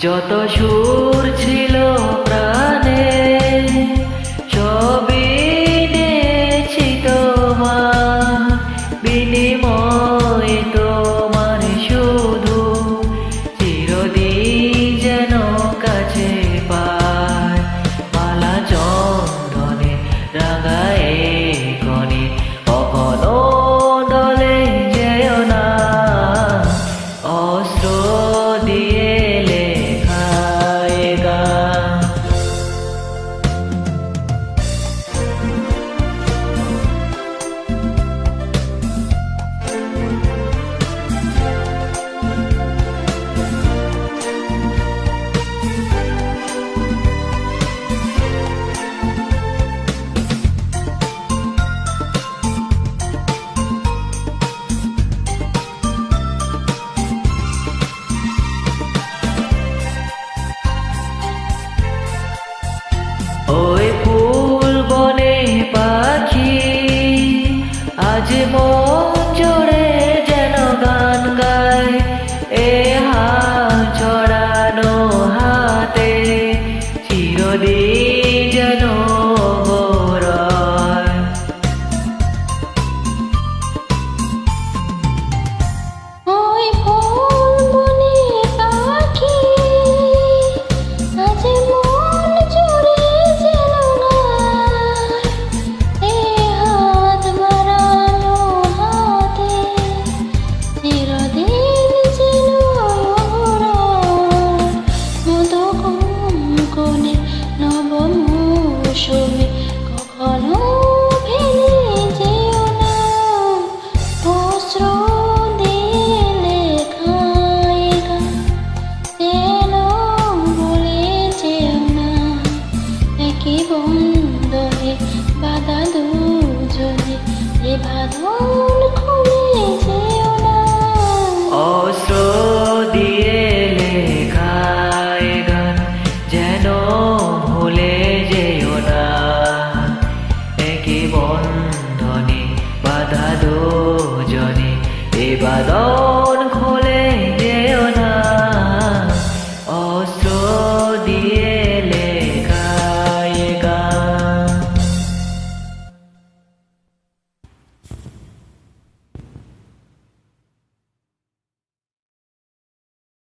যত সুর ছিল প্রাণে সবই দিয়েছি তোমার বিনিময়ে তোমার শুধু চিরদিন যেন কাছে পায় মালা চন্দনে রাঙায়ে গণে কখনো দলে যেও না অস্ত্র দিয়ে ওই ফুল বনে পাখি আজ মন জোড়ে যেন গান গায় এ হাল ছড়ানো হাতে চিরদিন যেন গৌরয় ওই ফুল বনে পাখি আজ মন জুড়ে নবম মৌসুমে